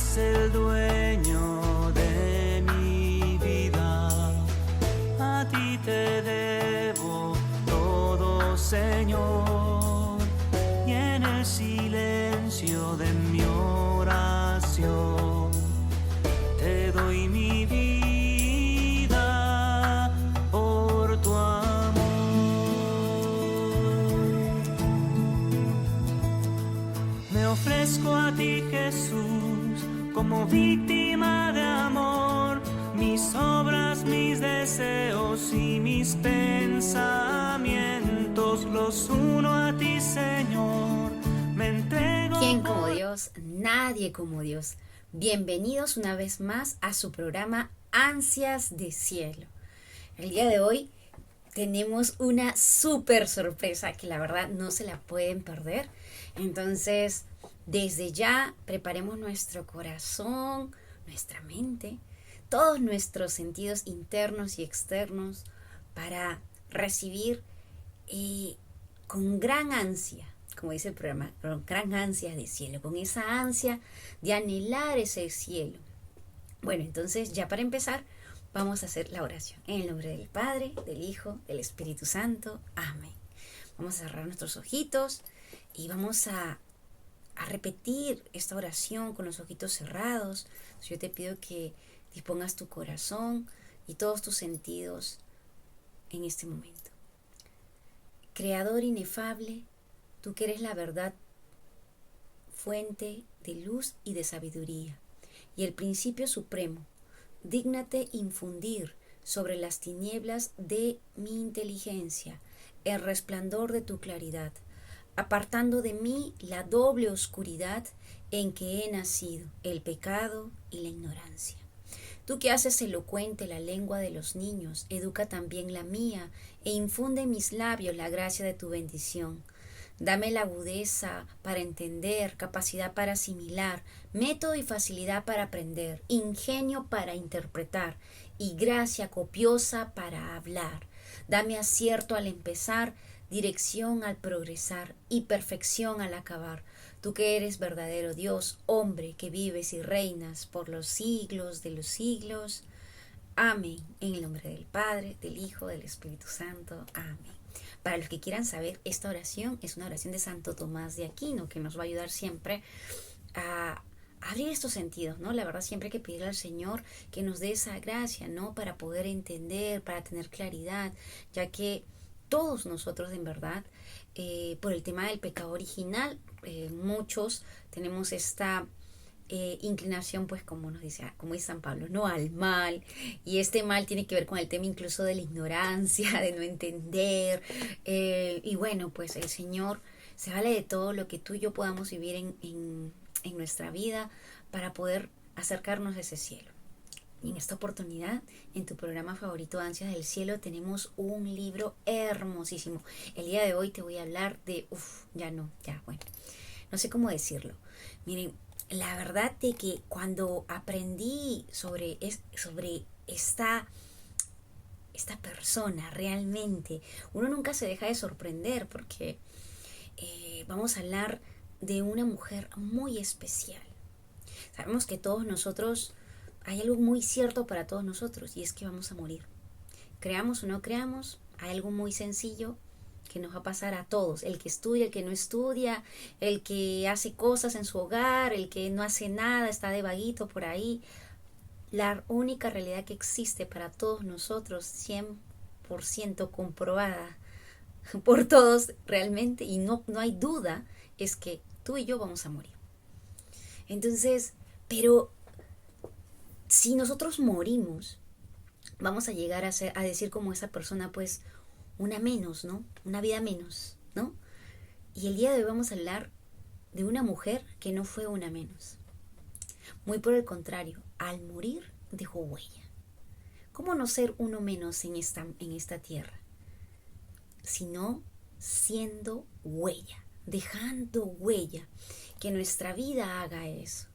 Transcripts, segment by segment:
es el dueño de mi vida. A ti te debo todo, Señor, y en el silencio de mi oración te doy mi vida por tu amor. Me ofrezco a ti, Jesús, como víctima de amor. Mis obras, mis deseos y mis pensamientos los uno a ti, Señor. Me entrego. ¿Quién como Dios? Nadie como Dios. Bienvenidos una vez más a su programa Ansias de Cielo. El día de hoy tenemos una súper sorpresa que la verdad no se la pueden perder. Entonces, desde ya preparemos nuestro corazón, nuestra mente, todos nuestros sentidos internos y externos para recibir con gran ansia, como dice el programa, con gran ansia de cielo, con esa ansia de anhelar ese cielo. Bueno, entonces ya para empezar vamos a hacer la oración. En el nombre del Padre, del Hijo, del Espíritu Santo. Amén. Vamos a cerrar nuestros ojitos y vamos a repetir esta oración con los ojitos cerrados. Yo te pido que dispongas tu corazón y todos tus sentidos en este momento. Creador inefable, tú que eres la verdad, fuente de luz y de sabiduría, y el principio supremo, dígnate infundir sobre las tinieblas de mi inteligencia el resplandor de tu claridad, apartando de mí la doble oscuridad en que he nacido, el pecado y la ignorancia. Tú que haces elocuente la lengua de los niños, educa también la mía e infunde en mis labios la gracia de tu bendición. Dame la agudeza para entender, capacidad para asimilar, método y facilidad para aprender, ingenio para interpretar y gracia copiosa para hablar. Dame acierto al empezar, dirección al progresar y perfección al acabar. Tú que eres verdadero Dios, hombre, que vives y reinas por los siglos de los siglos. Amén. En el nombre del Padre, del Hijo, del Espíritu Santo. Amén. Para los que quieran saber, esta oración es una oración de Santo Tomás de Aquino, que nos va a ayudar siempre a abrir estos sentidos, ¿no? La verdad, siempre hay que pedirle al Señor que nos dé esa gracia, ¿no? Para poder entender, para tener claridad, ya que todos nosotros, en verdad, por el tema del pecado original, muchos tenemos esta inclinación, pues como nos dice, como dice San Pablo, no al mal, y este mal tiene que ver con el tema incluso de la ignorancia, de no entender, y bueno, pues el Señor se vale de todo lo que tú y yo podamos vivir en nuestra vida para poder acercarnos a ese cielo. Y en esta oportunidad, en tu programa favorito Ansias del Cielo, tenemos un libro hermosísimo. El día de hoy te voy a hablar de, no sé cómo decirlo. Miren, la verdad de que cuando aprendí sobre esta persona, realmente, uno nunca se deja de sorprender porque vamos a hablar de una mujer muy especial. Sabemos que todos nosotros, hay algo muy cierto para todos nosotros, y es que vamos a morir. Creamos o no creamos, hay algo muy sencillo que nos va a pasar a todos, el que estudia, el que no estudia, el que hace cosas en su hogar, el que no hace nada, está de vaguito por ahí. La única realidad que existe para todos nosotros, 100% comprobada por todos realmente, y no hay duda, es que tú y yo vamos a morir. Entonces, pero si nosotros morimos, vamos a llegar a decir como esa persona, pues, una menos, ¿no? Una vida menos, ¿no? Y el día de hoy vamos a hablar de una mujer que no fue una menos. Muy por el contrario, al morir dejó huella. ¿Cómo no ser uno menos en esta tierra? Sino siendo huella, dejando huella, que nuestra vida haga eso.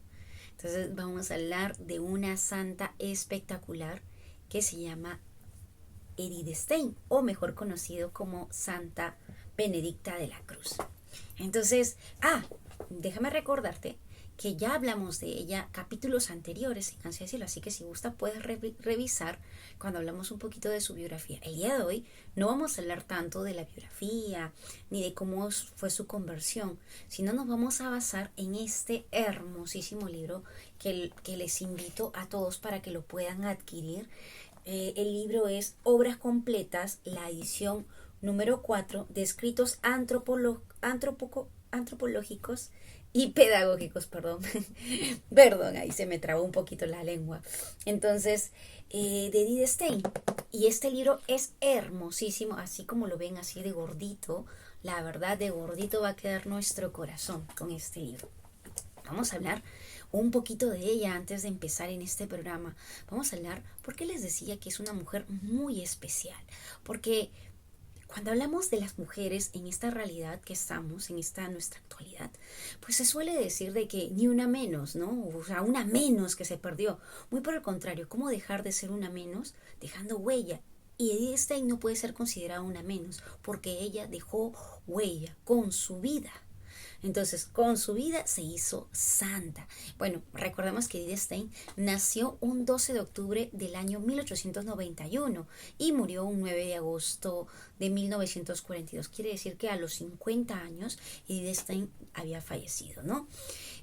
Entonces vamos a hablar de una santa espectacular que se llama Edith Stein, o mejor conocido como Santa Benedicta de la Cruz. Entonces, déjame recordarte que ya hablamos de ella capítulos anteriores, en Ansia de Cielo, así que si gusta puedes revisar cuando hablamos un poquito de su biografía. El día de hoy no vamos a hablar tanto de la biografía ni de cómo fue su conversión, sino nos vamos a basar en este hermosísimo libro que les invito a todos para que lo puedan adquirir. El libro es Obras Completas, la edición número 4 de escritos antropológicos y pedagógicos, perdón. Perdón, ahí se me trabó un poquito la lengua. Entonces, de Edith Stein. Y este libro es hermosísimo, así como lo ven, así de gordito. La verdad, de gordito va a quedar nuestro corazón con este libro. Vamos a hablar un poquito de ella antes de empezar en este programa. Vamos a hablar, porque les decía que es una mujer muy especial. Porque cuando hablamos de las mujeres en esta realidad que estamos, en esta nuestra actualidad, pues se suele decir de que ni una menos, ¿no? O sea, una menos que se perdió. Muy por el contrario, ¿cómo dejar de ser una menos dejando huella? Y Edith Stein no puede ser considerada una menos porque ella dejó huella con su vida. Entonces, con su vida se hizo santa. Bueno, recordemos que Edith Stein nació un 12 de octubre del año 1891 y murió un 9 de agosto de 1942. Quiere decir que a los 50 años Edith Stein había fallecido, ¿no?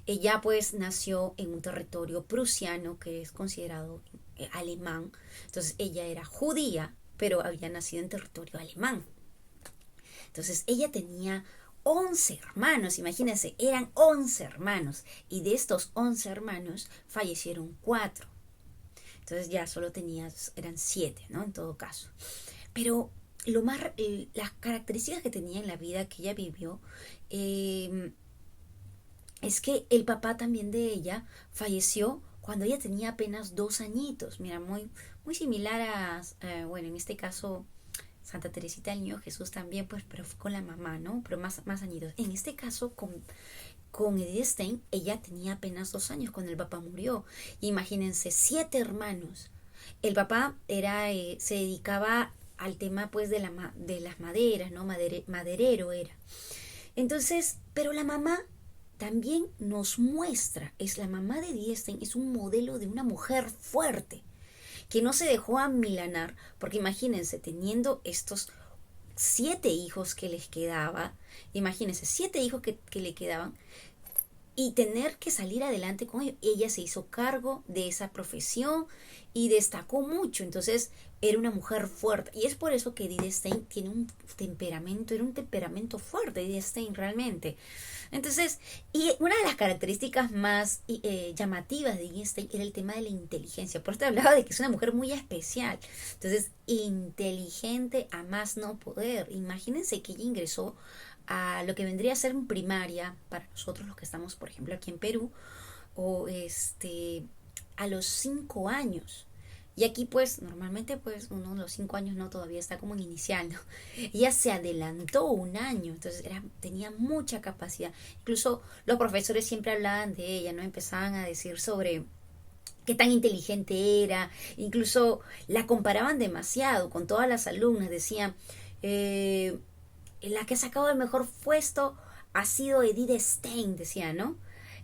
Ella pues nació en un territorio prusiano que es considerado alemán. Entonces, ella era judía, pero había nacido en territorio alemán. Entonces, ella tenía 11 hermanos, imagínense, eran 11 hermanos y de estos 11 hermanos fallecieron 4. Entonces ya solo eran 7, ¿no? En todo caso. Pero las características que tenía en la vida que ella vivió es que el papá también de ella falleció cuando ella tenía apenas 2 añitos. Mira, muy similar bueno, en este caso Santa Teresita del Niño Jesús también, pues, pero fue con la mamá, ¿no? Pero más añitos. En este caso, con Edith Stein, ella tenía apenas 2 años cuando el papá murió. Imagínense, 7 hermanos. El papá se dedicaba al tema, pues, de las maderas, ¿no? Maderero era. Entonces, pero la mamá también nos muestra, la mamá de Edith Stein, es un modelo de una mujer fuerte, que no se dejó amilanar, porque imagínense, teniendo estos 7 hijos que les quedaba, imagínense, 7 hijos que le quedaban, y tener que salir adelante con ellos. Ella se hizo cargo de esa profesión y destacó mucho. Entonces era una mujer fuerte, y es por eso que Edith Stein tiene era un temperamento fuerte, Edith Stein realmente. Entonces, y una de las características más llamativas de Edith Stein era el tema de la inteligencia. Por eso te hablaba de que es una mujer muy especial. Entonces, inteligente a más no poder. Imagínense que ella ingresó a lo que vendría a ser en primaria para nosotros los que estamos, por ejemplo, aquí en Perú, o a los 5 años. Y aquí pues normalmente pues uno a los 5 años no, todavía está como en inicial, ¿no? Ella se adelantó 1 año, entonces tenía mucha capacidad. Incluso los profesores siempre hablaban de ella, ¿no? Empezaban a decir sobre qué tan inteligente era, incluso la comparaban demasiado con todas las alumnas, decían, la que ha sacado el mejor puesto ha sido Edith Stein, decía, ¿no?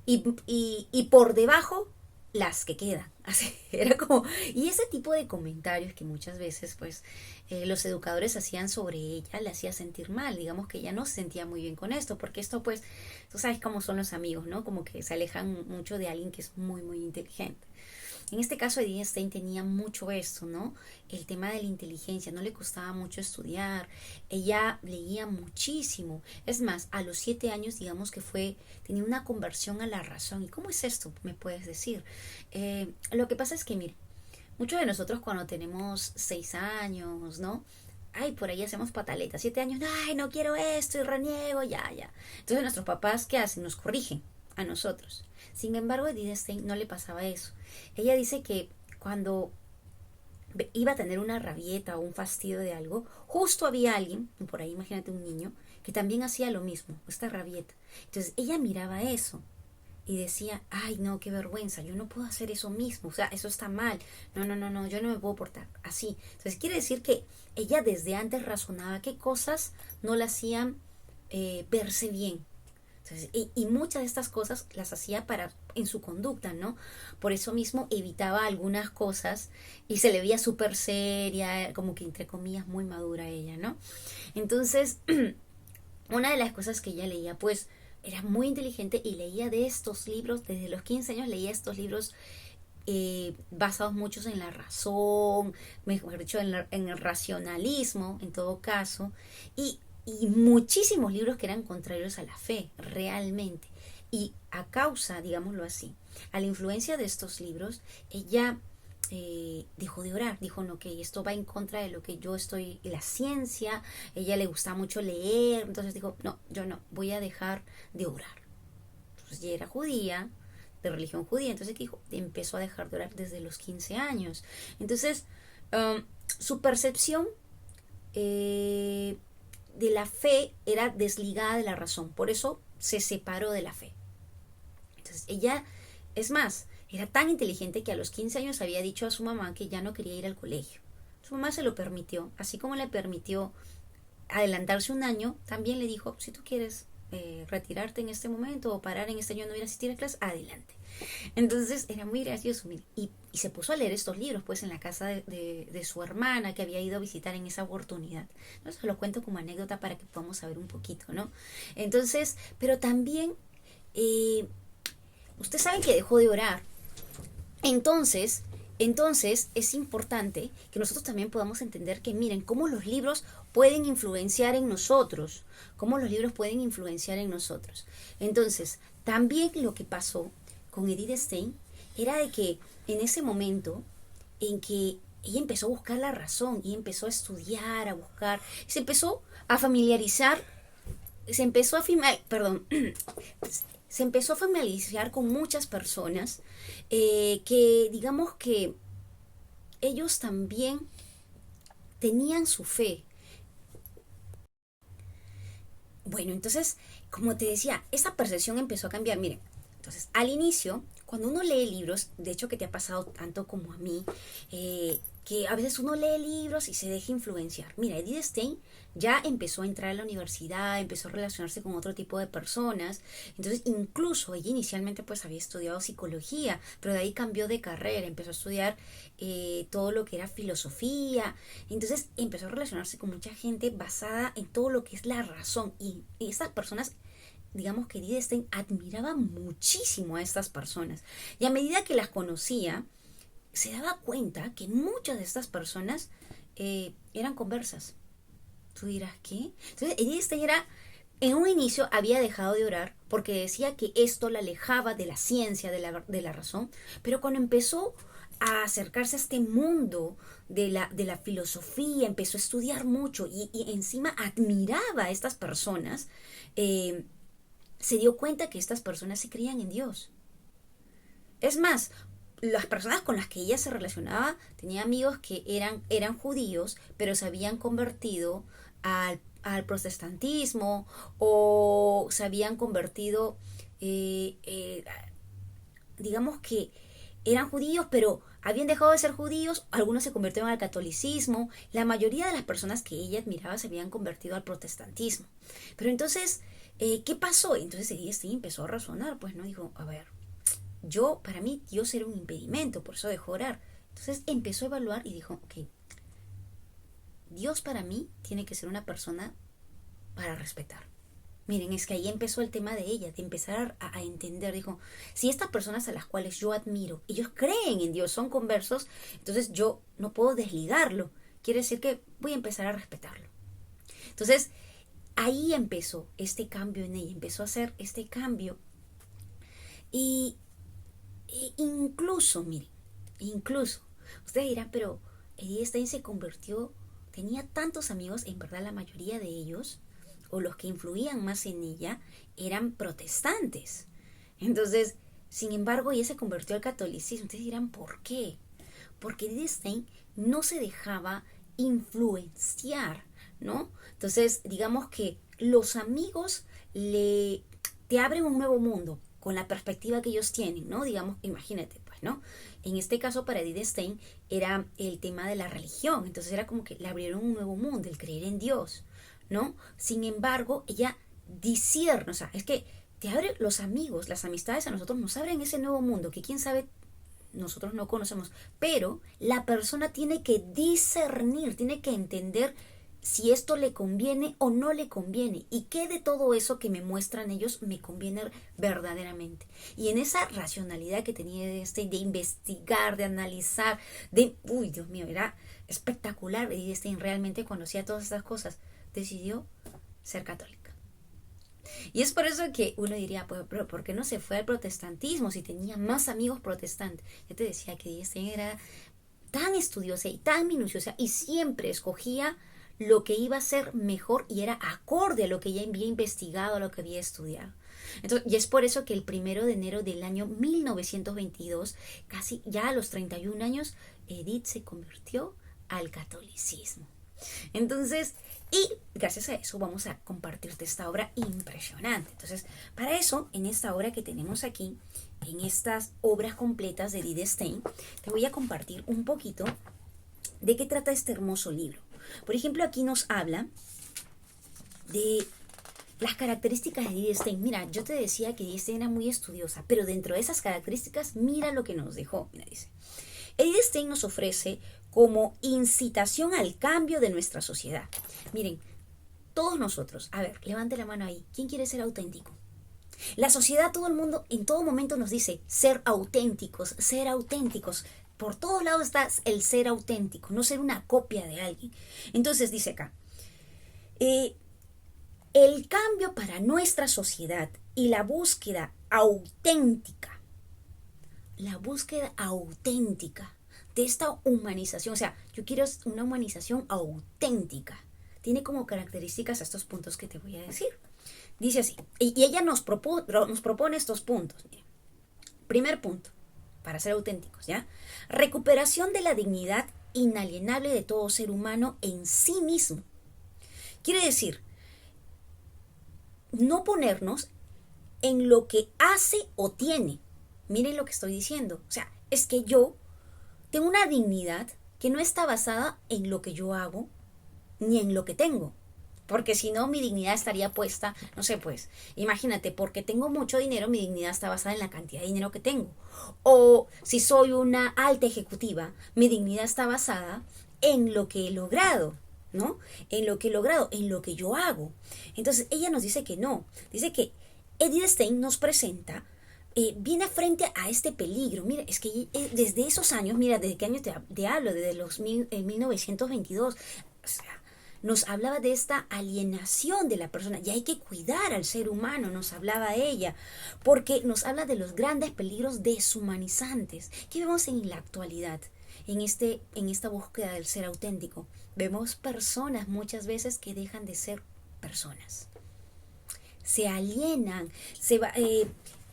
Y por debajo las que quedan. Así, era como, y ese tipo de comentarios que muchas veces pues los educadores hacían sobre ella le hacía sentir mal, digamos que ella no se sentía muy bien con esto, porque esto pues, tú sabes cómo son los amigos, ¿no? Como que se alejan mucho de alguien que es muy inteligente. En este caso Edith Stein tenía mucho esto, ¿no? El tema de la inteligencia, no le costaba mucho estudiar, ella leía muchísimo. Es más, a los 7 años, digamos que tenía una conversión a la razón. ¿Y cómo es esto? ¿Me puedes decir? Lo que pasa es que, mire, muchos de nosotros cuando tenemos 6 años, ¿no? Ay, por ahí hacemos pataletas, 7 años, ay, no quiero esto y reniego, ya. Entonces nuestros papás, ¿qué hacen? Nos corrigen a nosotros. Sin embargo, a Edith Stein no le pasaba eso. Ella dice que cuando iba a tener una rabieta o un fastidio de algo, justo había alguien, por ahí imagínate un niño, que también hacía lo mismo, esta rabieta. Entonces ella miraba eso y decía, ay no, qué vergüenza, yo no puedo hacer eso mismo, o sea, eso está mal, no, yo no me puedo portar así. Entonces quiere decir que ella desde antes razonaba qué cosas no la hacían verse bien. Entonces, y muchas de estas cosas las hacía en su conducta, ¿no? Por eso mismo evitaba algunas cosas y se le veía súper seria, como que entre comillas muy madura ella, ¿no? Entonces, una de las cosas que ella leía, pues, era muy inteligente y leía de estos libros, desde los 15 años leía estos libros basados muchos en la razón, mejor dicho, en el racionalismo, en todo caso, y muchísimos libros que eran contrarios a la fe, realmente. Y a causa, digámoslo así, a la influencia de estos libros, ella dejó de orar, dijo, no, que esto va en contra de lo que yo estoy, la ciencia, ella le gusta mucho leer, entonces dijo, no, yo no, voy a dejar de orar. Entonces ella era judía, de religión judía, entonces ¿qué dijo? Empezó a dejar de orar desde los 15 años. Entonces, su percepción de la fe era desligada de la razón, por eso se separó de la fe. Entonces ella, es más, era tan inteligente que a los 15 años había dicho a su mamá que ya no quería ir al colegio. Su mamá se lo permitió, así como le permitió adelantarse un año, también le dijo, si tú quieres retirarte en este momento o parar en este año no ir a asistir a clases, adelante. Entonces era muy gracioso y se puso a leer estos libros pues en la casa de su hermana que había ido a visitar en esa oportunidad. ¿No? Se lo cuento como anécdota para que podamos saber un poquito, ¿no? Entonces, pero también usted sabe que dejó de orar. Entonces es importante que nosotros también podamos entender que miren cómo los libros pueden influenciar en nosotros, cómo los libros pueden influenciar en nosotros. Entonces, también lo que pasó con Edith Stein era de que en ese momento en que ella empezó a buscar la razón y empezó a estudiar, a buscar, se empezó a familiarizar, perdón, se empezó a familiarizar con muchas personas que digamos que ellos también tenían su fe. Bueno, entonces, como te decía, esa percepción empezó a cambiar. Miren, entonces, al inicio, cuando uno lee libros, de hecho que te ha pasado tanto como a mí, que a veces uno lee libros y se deja influenciar. Mira, Edith Stein ya empezó a entrar a la universidad, empezó a relacionarse con otro tipo de personas. Entonces, incluso ella inicialmente pues había estudiado psicología, pero de ahí cambió de carrera, empezó a estudiar todo lo que era filosofía. Entonces, empezó a relacionarse con mucha gente basada en todo lo que es la razón. Y estas personas digamos que Edith Stein admiraba muchísimo a estas personas. Y a medida que las conocía, se daba cuenta que muchas de estas personas eran conversas. Tú dirás, ¿qué? Entonces, Edith Stein en un inicio había dejado de orar porque decía que esto la alejaba de la ciencia, de la razón, pero cuando empezó a acercarse a este mundo de la filosofía, empezó a estudiar mucho y encima admiraba a estas personas, se dio cuenta que estas personas se creían en Dios. Es más, las personas con las que ella se relacionaba, tenía amigos que eran judíos, pero se habían convertido al protestantismo o se habían convertido, digamos que eran judíos, pero habían dejado de ser judíos, algunos se convirtieron al catolicismo, la mayoría de las personas que ella admiraba se habían convertido al protestantismo. Pero entonces, ¿qué pasó? Entonces ella sí empezó a razonar, pues no dijo, a ver, para mí Dios era un impedimento, por eso dejó orar. Entonces empezó a evaluar y dijo, ok, Dios para mí tiene que ser una persona para respetar. Miren, es que ahí empezó el tema de ella, de empezar a entender, dijo, si estas personas a las cuales yo admiro, ellos creen en Dios, son conversos, entonces yo no puedo desligarlo. Quiere decir que voy a empezar a respetarlo. Entonces, ahí empezó este cambio en ella, empezó a hacer este cambio. Y incluso, miren, ustedes dirán, pero Edith Stein se convirtió, tenía tantos amigos, en verdad la mayoría de ellos, o los que influían más en ella, eran protestantes. Entonces, sin embargo, ella se convirtió al catolicismo. Ustedes dirán, ¿por qué? Porque Edith Stein no se dejaba influenciar, ¿no? Entonces, digamos que los amigos te abren un nuevo mundo con la perspectiva que ellos tienen, ¿no? Digamos, imagínate, pues, ¿no? En este caso, para Edith Stein, era el tema de la religión. Entonces, era como que le abrieron un nuevo mundo, el creer en Dios, ¿no? Sin embargo, ella discierne, o sea, es que te abre los amigos, las amistades a nosotros nos abren ese nuevo mundo que quién sabe nosotros no conocemos, pero la persona tiene que discernir, tiene que entender si esto le conviene o no le conviene y qué de todo eso que me muestran ellos me conviene verdaderamente. Y en esa racionalidad que tenía de investigar, de analizar, uy, Dios mío, era espectacular. Y realmente conocía todas estas cosas. Decidió ser católica. Y es por eso que uno diría, pues, pero ¿por qué no se fue al protestantismo si tenía más amigos protestantes? Yo te decía que era tan estudiosa y tan minuciosa y siempre escogía lo que iba a ser mejor y era acorde a lo que ella había investigado, a lo que había estudiado. Entonces, y es por eso que el 1 de enero del año 1922, casi ya a los 31 años, Edith se convirtió al catolicismo. Entonces, y gracias a eso vamos a compartirte esta obra impresionante. Entonces, para eso, en esta obra que tenemos aquí, en estas obras completas de Edith Stein, te voy a compartir un poquito de qué trata este hermoso libro. Por ejemplo, aquí nos habla de las características de Edith Stein. Mira, yo te decía que Edith Stein era muy estudiosa, pero dentro de esas características, mira lo que nos dejó. Mira, dice, Edith Stein nos ofrece como incitación al cambio de nuestra sociedad. Miren, todos nosotros, a ver, levante la mano ahí. ¿Quién quiere ser auténtico? La sociedad, todo el mundo, en todo momento nos dice ser auténticos, ser auténticos. Por todos lados está el ser auténtico, no ser una copia de alguien. Entonces dice acá, el cambio para nuestra sociedad y la búsqueda auténtica de esta humanización, o sea, yo quiero una humanización auténtica. Tiene como características estos puntos que te voy a decir. Dice así, y ella nos propone estos puntos. Miren. Primer punto, para ser auténticos, ¿ya? Recuperación de la dignidad inalienable de todo ser humano en sí mismo. Quiere decir, no ponernos en lo que hace o tiene. Miren lo que estoy diciendo. O sea, es que yo tengo una dignidad que no está basada en lo que yo hago ni en lo que tengo. Porque si no, mi dignidad estaría puesta, no sé, pues, imagínate, porque tengo mucho dinero, mi dignidad está basada en la cantidad de dinero que tengo. O si soy una alta ejecutiva, mi dignidad está basada en lo que he logrado, ¿no? En lo que he logrado, en lo que yo hago. Entonces, ella nos dice que no. Dice que Edith Stein nos presenta, viene frente a este peligro. Mira, es que desde esos años, mira, ¿desde qué año te hablo? Desde 1922. O sea, nos hablaba de esta alienación de la persona y hay que cuidar al ser humano, nos hablaba ella, porque nos habla de los grandes peligros deshumanizantes que vemos en la actualidad, en esta búsqueda del ser auténtico. Vemos personas muchas veces que dejan de ser personas, se alienan,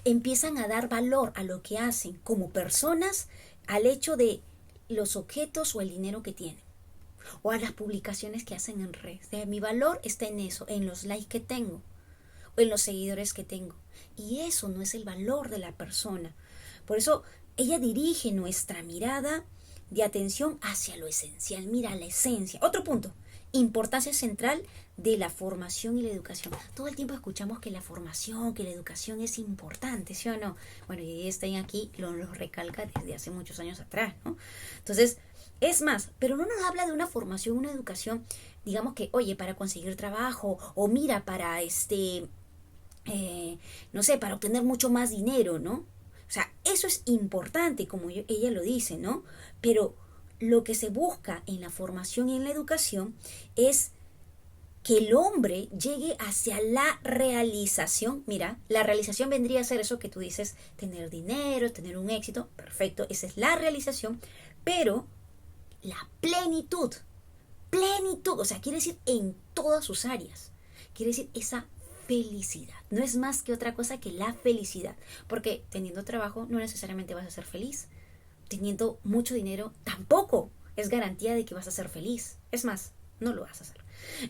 empiezan a dar valor a lo que hacen como personas al hecho de los objetos o el dinero que tienen, o a las publicaciones que hacen en redes. Mi valor está en eso, en los likes que tengo, o en los seguidores que tengo. Y eso no es el valor de la persona. Por eso ella dirige nuestra mirada de atención hacia lo esencial. Mira la esencia. Otro punto, importancia central de la formación y la educación. Todo el tiempo escuchamos que la formación, que la educación es importante, ¿sí o no? Bueno, y Stein aquí lo recalca desde hace muchos años atrás, ¿no? Entonces, es más, pero no nos habla de una formación, una educación, digamos que, oye, para conseguir trabajo, o mira, para no sé, para obtener mucho más dinero, ¿no? O sea, eso es importante, como ella lo dice, ¿no? Pero lo que se busca en la formación y en la educación es que el hombre llegue hacia la realización. Mira, la realización vendría a ser eso que tú dices, tener dinero, tener un éxito, perfecto, esa es la realización, pero la plenitud, o sea, quiere decir en todas sus áreas, quiere decir esa felicidad, no es más que otra cosa que la felicidad, porque teniendo trabajo no necesariamente vas a ser feliz, teniendo mucho dinero tampoco es garantía de que vas a ser feliz, es más, no lo vas a hacer.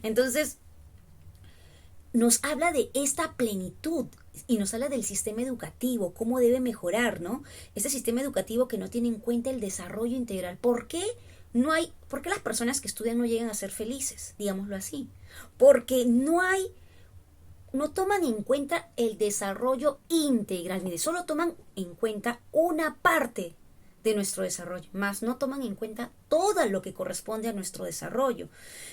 Entonces, nos habla de esta plenitud y nos habla del sistema educativo, cómo debe mejorar, ¿no? Este sistema educativo que no tiene en cuenta el desarrollo integral. ¿Por qué las personas que estudian no llegan a ser felices? Digámoslo así. Porque no hay no toman en cuenta el desarrollo integral. Mire, solo toman en cuenta una parte de nuestro desarrollo, más no toman en cuenta todo lo que corresponde a nuestro desarrollo.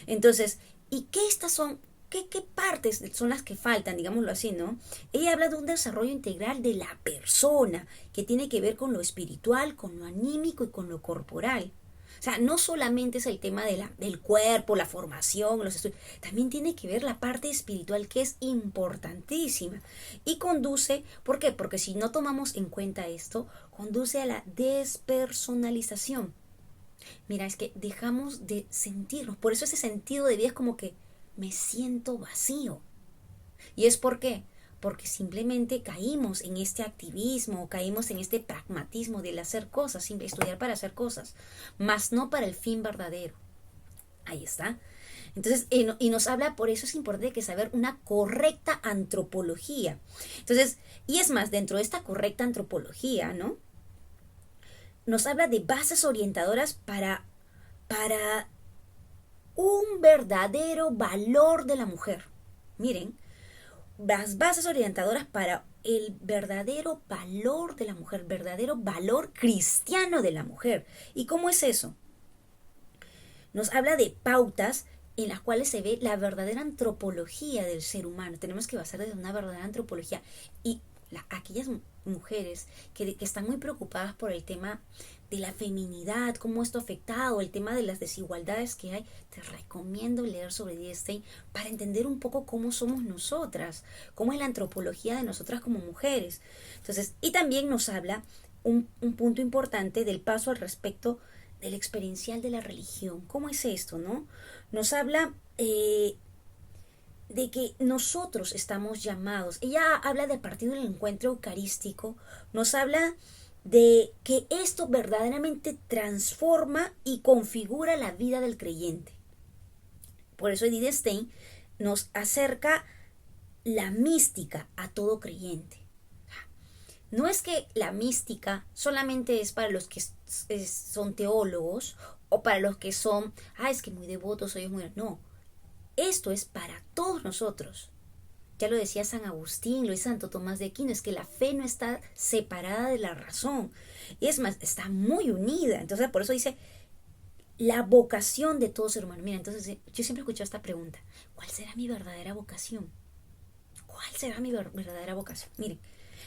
Entonces, ¿y qué estas son? ¿Qué partes son las que faltan, digámoslo así, ¿no? Ella habla de un desarrollo integral de la persona, que tiene que ver con lo espiritual, con lo anímico y con lo corporal. O sea, no solamente es el tema del cuerpo, la formación, los estudios, también tiene que ver la parte espiritual, que es importantísima. Y conduce, ¿por qué? Porque si no tomamos en cuenta esto, conduce a la despersonalización. Mira, es que dejamos de sentirnos. Por eso ese sentido de vida es como que me siento vacío. ¿Y es por qué? Porque simplemente caímos en este activismo, caímos en este pragmatismo del hacer cosas, simple estudiar para hacer cosas, más no para el fin verdadero. Ahí está. Entonces, y nos habla, por eso es importante que saber una correcta antropología. Entonces, y es más, dentro de esta correcta antropología, ¿no? Nos habla de bases orientadoras para un verdadero valor de la mujer. Miren, las bases orientadoras para el verdadero valor de la mujer, verdadero valor cristiano de la mujer. ¿Y cómo es eso? Nos habla de pautas en las cuales se ve la verdadera antropología del ser humano. Tenemos que basar en una verdadera antropología. Y aquellas mujeres que están muy preocupadas por el tema de la feminidad, cómo esto ha afectado, el tema de las desigualdades que hay, te recomiendo leer sobre D. Stein para entender un poco cómo somos nosotras, cómo es la antropología de nosotras como mujeres. Entonces, y también nos habla un punto importante del paso al respecto del experiencial de la religión. ¿Cómo es esto, no? Nos habla de que nosotros estamos llamados. Ella habla del partido del encuentro eucarístico, nos habla de que esto verdaderamente transforma y configura la vida del creyente. Por eso Edith Stein nos acerca la mística a todo creyente. No es que la mística solamente es para los que son teólogos o para los que son, es que muy devotos, ellos muy... No, esto es para todos nosotros. Ya lo decía San Agustín, lo dice Santo Tomás de Aquino, es que la fe no está separada de la razón. Y es más, está muy unida. Entonces, por eso dice, la vocación de todo ser humano. Mira, entonces, yo siempre he escuchado esta pregunta. ¿Cuál será mi verdadera vocación? ¿Cuál será mi verdadera vocación? Miren,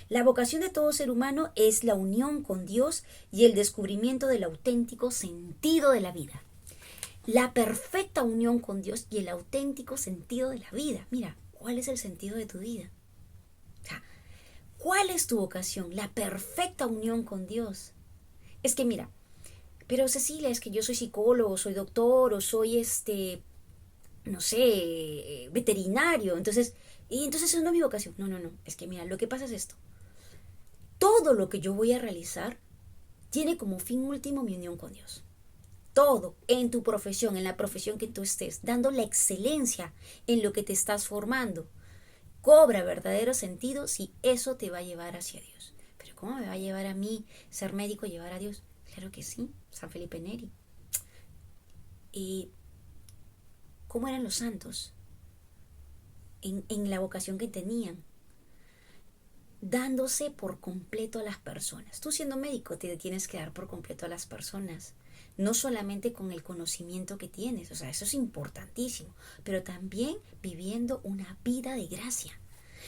la vocación de todo ser humano es la unión con Dios y el descubrimiento del auténtico sentido de la vida. La perfecta unión con Dios y el auténtico sentido de la vida. Mira, ¿cuál es el sentido de tu vida? O sea, ¿cuál es tu vocación? La perfecta unión con Dios. Es que mira, pero Cecilia, es que yo soy psicólogo, soy doctor, o soy no sé, veterinario. Entonces eso no es mi vocación. No. Es que mira, lo que pasa es esto. Todo lo que yo voy a realizar tiene como fin último mi unión con Dios. Todo, en tu profesión, en la profesión que tú estés, dando la excelencia en lo que te estás formando, cobra verdadero sentido si eso te va a llevar hacia Dios. Pero ¿cómo me va a llevar a mí ser médico a llevar a Dios? Claro que sí, San Felipe Neri. ¿Y cómo eran los santos? En la vocación que tenían, dándose por completo a las personas. Tú siendo médico te tienes que dar por completo a las personas. No solamente con el conocimiento que tienes, o sea, eso es importantísimo, pero también viviendo una vida de gracia.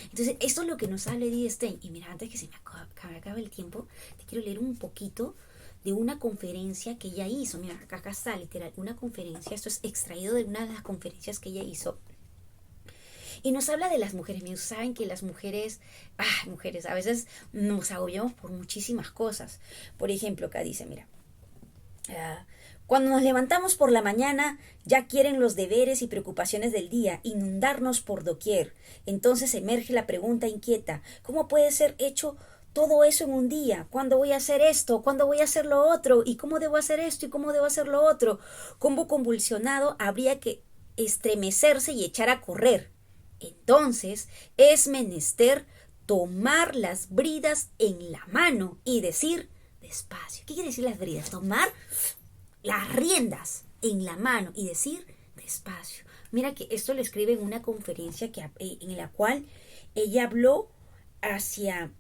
Entonces, esto es lo que nos habla Edith Stein. Y mira, antes que se me acabe el tiempo, te quiero leer un poquito de una conferencia que ella hizo. Mira, acá está, literal, una conferencia. Esto es extraído de una de las conferencias que ella hizo. Y nos habla de las mujeres. Miren, saben que las mujeres, a veces nos agobiamos por muchísimas cosas. Por ejemplo, acá dice, mira, cuando nos levantamos por la mañana, ya quieren los deberes y preocupaciones del día inundarnos por doquier. Entonces emerge la pregunta inquieta: ¿cómo puede ser hecho todo eso en un día? ¿Cuándo voy a hacer esto? ¿Cuándo voy a hacer lo otro? ¿Y cómo debo hacer esto? ¿Y cómo debo hacer lo otro? Como convulsionado, habría que estremecerse y echar a correr. Entonces es menester tomar las bridas en la mano y decir despacio. ¿Qué quiere decir las bridas? Tomar las riendas en la mano y decir despacio. Mira que esto lo escribe en una conferencia en la cual ella habló hacia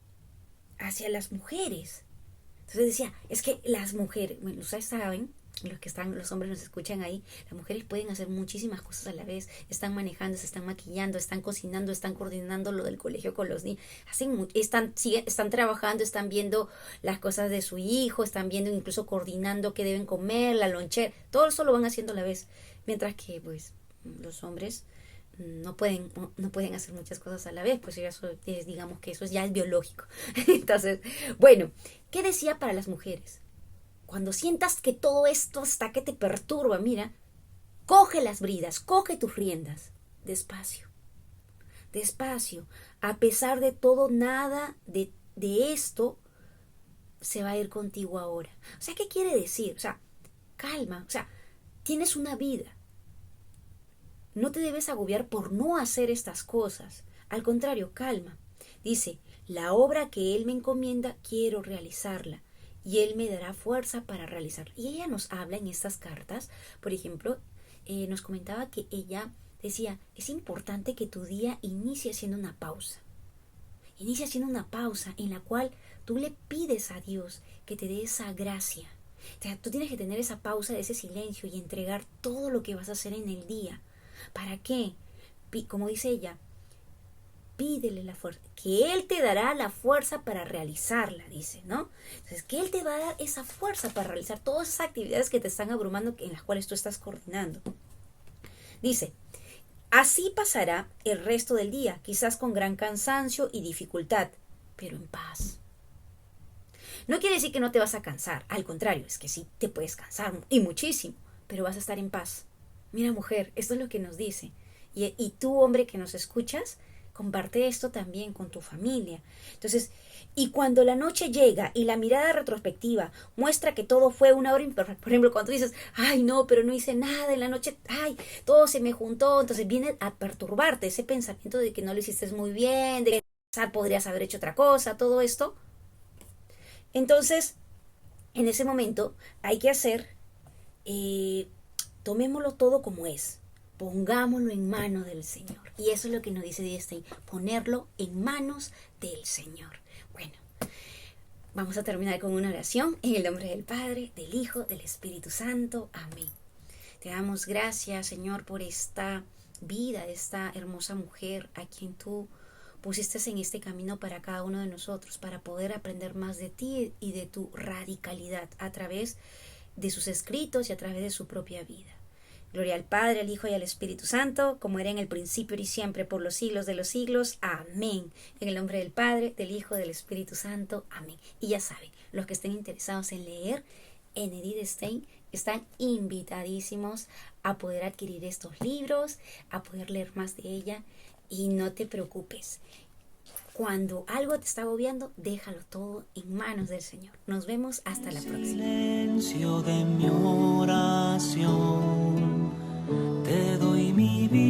las mujeres. Entonces decía, es que las mujeres, bueno, ustedes saben, los hombres nos escuchan ahí, las mujeres pueden hacer muchísimas cosas a la vez, están manejando, se están maquillando, están cocinando, están coordinando lo del colegio con los niños, están trabajando, están viendo las cosas de su hijo, están viendo, incluso coordinando qué deben comer, la lonchera, todo eso lo van haciendo a la vez, mientras que pues los hombres no pueden hacer muchas cosas a la vez, pues eso es, digamos que eso ya es biológico. Entonces, bueno, ¿qué decía para las mujeres? Cuando sientas que todo esto está que te perturba, mira, coge las bridas, coge tus riendas, despacio, despacio. A pesar de todo, nada de esto se va a ir contigo ahora. O sea, ¿qué quiere decir? O sea, calma, o sea, tienes una vida. No te debes agobiar por no hacer estas cosas. Al contrario, calma. Dice, la obra que Él me encomienda, quiero realizarla. Y Él me dará fuerza para realizarla. Y ella nos habla en estas cartas, por ejemplo, nos comentaba que ella decía, es importante que tu día inicie haciendo una pausa. Inicia haciendo una pausa en la cual tú le pides a Dios que te dé esa gracia. O sea, tú tienes que tener esa pausa, ese silencio y entregar todo lo que vas a hacer en el día. ¿Para qué? Como dice ella, pídele la fuerza, que Él te dará la fuerza para realizarla, dice, ¿no? Entonces, que Él te va a dar esa fuerza para realizar todas esas actividades que te están abrumando, en las cuales tú estás coordinando. Dice, así pasará el resto del día, quizás con gran cansancio y dificultad, pero en paz. No quiere decir que no te vas a cansar, al contrario, es que sí te puedes cansar, y muchísimo, pero vas a estar en paz. Mira, mujer, esto es lo que nos dice. Y tú, hombre, que nos escuchas, comparte esto también con tu familia. Entonces, y cuando la noche llega y la mirada retrospectiva muestra que todo fue una hora imperfecta, por ejemplo, cuando tú dices, ay, no, pero no hice nada en la noche, ay, todo se me juntó, entonces viene a perturbarte ese pensamiento de que no lo hiciste muy bien, de que podrías haber hecho otra cosa, todo esto. Entonces, en ese momento hay que hacer... tomémoslo todo como es, pongámoslo en manos del Señor. Y eso es lo que nos dice Diestein, ponerlo en manos del Señor. Bueno, vamos a terminar con una oración en el nombre del Padre, del Hijo, del Espíritu Santo. Amén. Te damos gracias, Señor, por esta vida, esta hermosa mujer a quien tú pusiste en este camino para cada uno de nosotros, para poder aprender más de ti y de tu radicalidad a través de sus escritos y a través de su propia vida. Gloria al Padre, al Hijo y al Espíritu Santo, como era en el principio y siempre, por los siglos de los siglos. Amén. En el nombre del Padre, del Hijo, del Espíritu Santo. Amén. Y ya saben, los que estén interesados en leer en Edith Stein están invitadísimos a poder adquirir estos libros, a poder leer más de ella. Y no te preocupes. Cuando algo te está agobiando, déjalo todo en manos del Señor. Nos vemos hasta la próxima. Silencio de mi oración, te doy mi vida.